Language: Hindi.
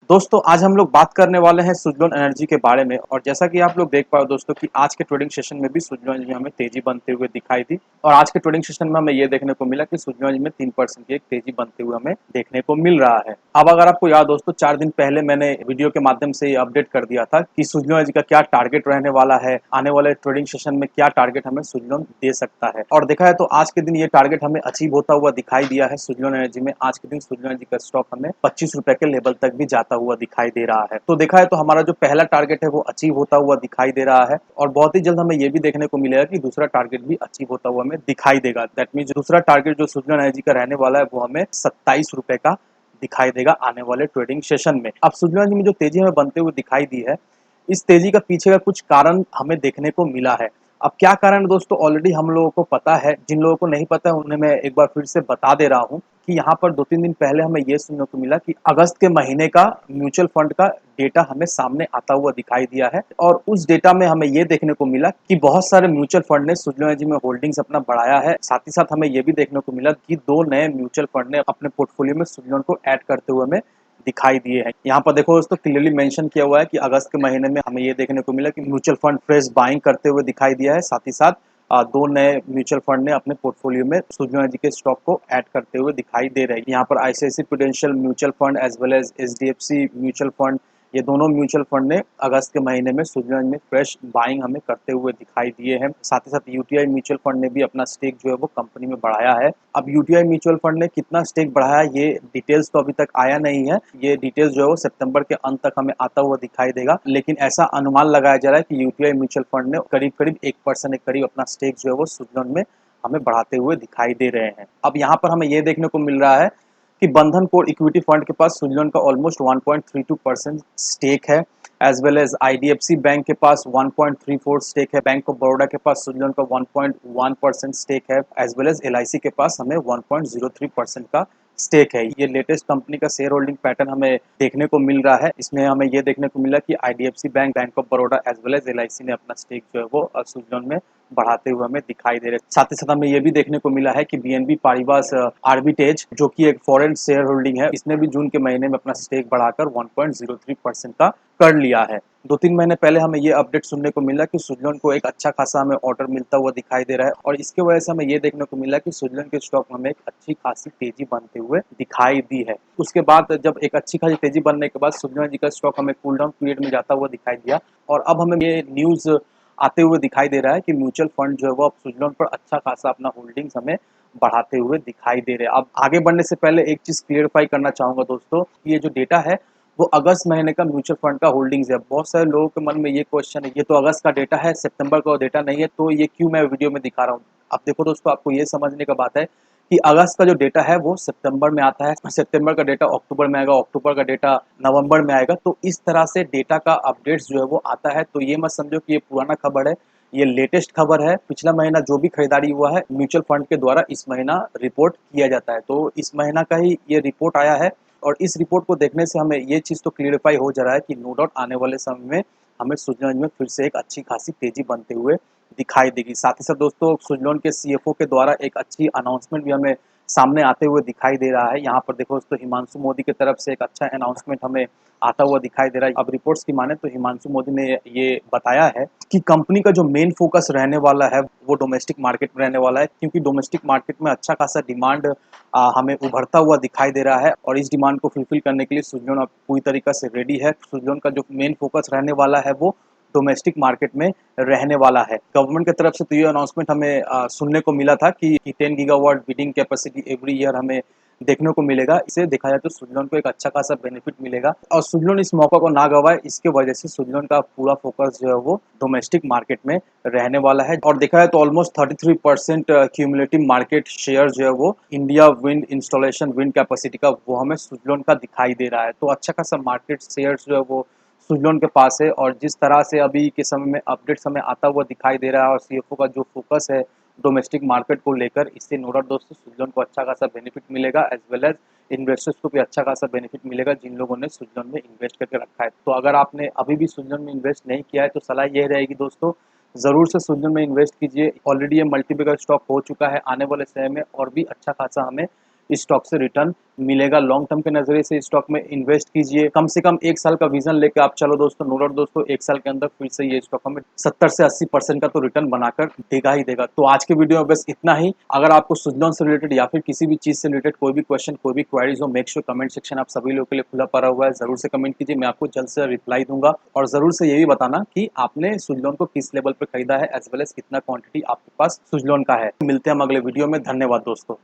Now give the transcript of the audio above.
दोस्तों आज हम लोग बात करने वाले हैं सुज़लोन एनर्जी के बारे में। और जैसा कि आप लोग देख पाए दोस्तों कि आज के ट्रेडिंग सेशन में भी सुज़लोन एनर्जी में हमें तेजी बनते हुए दिखाई दी। और आज के ट्रेडिंग सेशन में हमें ये देखने को मिला कि सुज़लोन एनर्जी में 3% की एक तेजी बनते हुए हमें देखने को मिल रहा है। अब अगर आपको याद दोस्तों 4 दिन पहले मैंने वीडियो के माध्यम से ये अपडेट कर दिया था कि सुज़लोन एनर्जी का क्या टारगेट रहने वाला है, आने वाले ट्रेडिंग सेशन में क्या टारगेट हमें सुज़लोन दे सकता है। और देखा है तो आज के दिन ये टारगेट हमें अचीव होता हुआ दिखाई दिया है। सुज़लोन एनर्जी में आज के दिन सुज़लोन एनर्जी का स्टॉक हमें 25 रुपए के लेवल तक भी जाता हुआ दिखाई दे रहा है। तो देखा है तो हमारा जो पहला टारगेट है वो अचीव होता हुआ दिखाई दे रहा है। और बहुत ही जल्द हमें ये भी देखने को मिलेगा कि दूसरा टारगेट भी अचीव होता हुआ हमें दिखाई देगा। दैट मीन्स दूसरा टारगेट जो सुज़लोन एनर्जी का रहने वाला है वो हमें 27 रुपए का दिखाई देगा आने वाले ट्रेडिंग सेशन में। अब सुज़लोन एनर्जी में जो तेजी हमें बनते हुए दिखाई दी है, इस तेजी का पीछे का कुछ कारण हमें देखने को मिला है। अब क्या कारण दोस्तों ऑलरेडी हम लोगों को पता है, जिन लोगों को नहीं पता है उन्हें मैं एक बार फिर से बता दे रहा हूँ कि यहाँ पर 2-3 दिन पहले हमें ये सुनने को मिला कि अगस्त के महीने का म्यूचुअल फंड का डेटा हमें सामने आता हुआ दिखाई दिया है। और उस डेटा में हमें ये देखने को मिला कि बहुत सारे म्यूचुअल फंड ने सुज़लोन एनर्जी में होल्डिंग्स अपना बढ़ाया है। साथ ही साथ हमें ये भी देखने को मिला कि 2 नए म्यूचुअल फंड ने अपने पोर्टफोलियो में सुज़लोन को ऐड करते हुए हमें दिखाई दिए हैं। यहाँ पर देखो दोस्तों क्लियरली मेंशन किया हुआ है कि अगस्त के महीने में हमें ये देखने को मिला कि म्यूचुअल फंड फ्रेश बाइंग करते हुए दिखाई दिया है। साथ ही साथ 2 नए म्यूचुअल फंड ने अपने पोर्टफोलियो में सुज़लोन एनर्जी के स्टॉक को ऐड करते हुए दिखाई दे रहे हैं। यहाँ पर ICICI prudential mutual fund as well as HDFC mutual fund, ये दोनों म्यूचुअल फंड ने अगस्त के महीने में सुज़लोन एनर्जी में फ्रेश बाइंग हमें करते हुए दिखाई दिए हैं। साथ ही साथ यूटीआई म्यूचुअल फंड ने भी अपना स्टेक जो है वो कंपनी में बढ़ाया है। अब यूटीआई म्यूचुअल फंड ने कितना स्टेक बढ़ाया ये डिटेल्स तो अभी तक आया नहीं है। ये डिटेल्स जो है वो सितंबर के अंत तक हमें आता हुआ दिखाई देगा। लेकिन ऐसा अनुमान लगाया जा रहा है कि यूटीआई म्यूचुअल फंड ने करीब करीब 1% के करीब अपना स्टेक जो है वो सुज़लोन में हमें बढ़ाते हुए दिखाई दे रहे हैं। अब यहाँ पर हमें ये देखने को मिल रहा है कि बंधन कोर इक्विटी फंड के पास सुज़लोन का ऑलमोस्ट 1.32% स्टेक है। As well as IDFC bank के पास 1.34 स्टेक है। बैंक ऑफ बड़ौदा के पास सुज़लोन का 1.1% स्टेक है। एज वेल एज एलआईसी के पास हमें 1.03% का स्टेक है। ये लेटेस्ट कंपनी का शेयर होल्डिंग पैटर्न हमें देखने को मिल रहा है। इसमें हमें ये देखने को मिला कि IDFC bank, bank of Baroda as well as LIC ने अपना स्टेक जो है वो सुज़लोन में बढ़ाते हुए हमें दिखाई दे रहे हैं। साथ ही साथ हमें ये भी देखने को मिला है कि बीएनबी पारिवास आर्बिटेज जो कि एक फॉरेन शेयर होल्डिंग है, इसने भी जून के महीने में अपना स्टेक बढ़ाकर 1.03% का कर लिया है। 2-3 महीने पहले हमें ये अपडेट सुनने को मिला कि सुज़लोन को एक अच्छा खासा हमें ऑर्डर मिलता हुआ दिखाई दे रहा है। और इसके वजह से हमें ये देखने को मिला कि सुज़लोन के स्टॉक में हमें एक अच्छी खासी तेजी बनते हुए दिखाई दी है। उसके बाद जब एक अच्छी खासी तेजी बनने के बाद सुज़लोन जी का स्टॉक हमें कूल डाउन पीरियड में जाता हुआ दिखाई दिया। और अब हमें ये न्यूज़ आते हुए दिखाई दे रहा है कि म्यूचुअल फंड जो है वो अब सुज़लोन पर अच्छा खासा अपना होल्डिंग्स हमें बढ़ाते हुए दिखाई दे रहे हैं। अब आगे बढ़ने से पहले एक चीज़ क्लियरफाई करना चाहूँगा दोस्तों, ये जो डेटा है वो अगस्त महीने का म्यूचुअल फंड का होल्डिंग्स है। बहुत सारे लोगों के मन में ये क्वेश्चन है, ये तो अगस्त का डेटा है, सितंबर का डेटा नहीं है, तो ये क्यों मैं वीडियो में दिखा रहा हूँ। अब देखो दोस्तों, आपको ये समझने का बात है कि अगस्त का जो डेटा है वो सितंबर में आता है, सितंबर का डेटा अक्टूबर में आएगा, अक्टूबर का डेटा नवंबर में आएगा। तो इस तरह से डेटा का अपडेट्स जो है वो आता है। तो ये मत समझो कि ये पुराना खबर है, ये लेटेस्ट खबर है। पिछला महीना जो भी खरीदारी हुआ है म्यूचुअल फंड के द्वारा इस महीना रिपोर्ट किया जाता है। तो इस महीना का ही ये रिपोर्ट आया है। और इस रिपोर्ट को देखने से हमें ये चीज़ तो क्लियरफाई हो जा रहा है कि नो डाउट आने वाले समय में हमें सुज़लोन में फिर से एक अच्छी खासी तेजी बनते हुए दिखाई देगी। साथ ही साथ दोस्तों सुज़लोन के सीएफओ के द्वारा एक अच्छी अनाउंसमेंट भी हमें सामने आते हुए दिखाई दे रहा है। यहाँ पर देखो दोस्तों, हिमांशु मोदी की तरफ से एक अच्छा अनाउंसमेंट हमें आता हुआ दिखाई दे रहा है। अब रिपोर्ट्स की माने तो हिमांशु मोदी ने ये बताया है कि कंपनी का जो मेन फोकस रहने वाला है वो डोमेस्टिक मार्केट में रहने वाला है, क्योंकि डोमेस्टिक मार्केट में अच्छा खासा डिमांड हमें उभरता हुआ दिखाई दे रहा है। और इस डिमांड को फुलफिल करने के लिए सुज़लोन अब पूरी तरीके से रेडी है। सुज़लोन का जो मेन फोकस रहने वाला है वो डोमेस्टिक मार्केट में रहने वाला है। गवर्नमेंट की तरफ से तो ये अनाउंसमेंट हमें सुनने को मिला था कि 10 gigawatt bidding capacity every year हमें देखने को मिलेगा। इसे देखा जाए तो सुज़लोन को एक अच्छा खासा बेनिफिट मिलेगा और सुज़लोन इस मौका को ना गवाए, इसके वजह से सुज़लोन का पूरा फोकस जो है वो डोमेस्टिक मार्केट में रहने वाला है। और देखा जाए तो ऑलमोस्ट 33% क्यूमुलेटिव मार्केट शेयर जो है वो India wind installation wind capacity का वो हमें सुज़लोन का दिखाई दे रहा है। तो अच्छा खासा मार्केट शेयर जो है वो सुज़लोन के पास है। और जिस तरह से अभी के समय में अपडेट्स हमें आता हुआ दिखाई दे रहा है और सीएफओ का जो फोकस है डोमेस्टिक मार्केट को लेकर, इससे नो डाउट दोस्तों सुज़लोन को अच्छा खासा बेनिफिट मिलेगा, एज वेल एज इन्वेस्टर्स को भी अच्छा खासा बेनिफिट मिलेगा जिन लोगों ने सुज़लोन में इन्वेस्ट करके रखा है। तो अगर आपने अभी भी सुज़लोन में इन्वेस्ट नहीं किया है तो सलाह यह रहेगी दोस्तों, ज़रूर से सुज़लोन में इन्वेस्ट कीजिए। ऑलरेडी ये मल्टीबैगर स्टॉक हो चुका है, आने वाले समय में और भी अच्छा खासा हमें स्टॉक से रिटर्न मिलेगा। लॉन्ग टर्म के नजरिए से स्टॉक में इन्वेस्ट कीजिए, कम से कम 1 साल का विजन लेके आप चलो दोस्तों। नो डाउट दोस्तों 1 साल के अंदर फिर से ये स्टॉक हमें 70 से 80% का तो रिटर्न बनाकर देगा ही देगा। तो आज के वीडियो में बस इतना ही। अगर आपको सुजलॉन से रिलेटेड या फिर किसी भी चीज से रिलेटेड कोई भी क्वेश्चन, कोई भी क्वेरीज हो, मेक श्योर कमेंट सेक्शन आप सभी लोगों के लिए खुला पड़ा हुआ है, जरूर से कमेंट कीजिए, मैं आपको जल्द से रिप्लाई दूंगा। और जरूर से ये भी बताना कि आपने सुजलॉन को किस लेवल पर खरीदा है, एज वेल एज कितना क्वांटिटी आपके पास सुजलॉन का है। मिलते हैं हम अगले वीडियो में। धन्यवाद दोस्तों।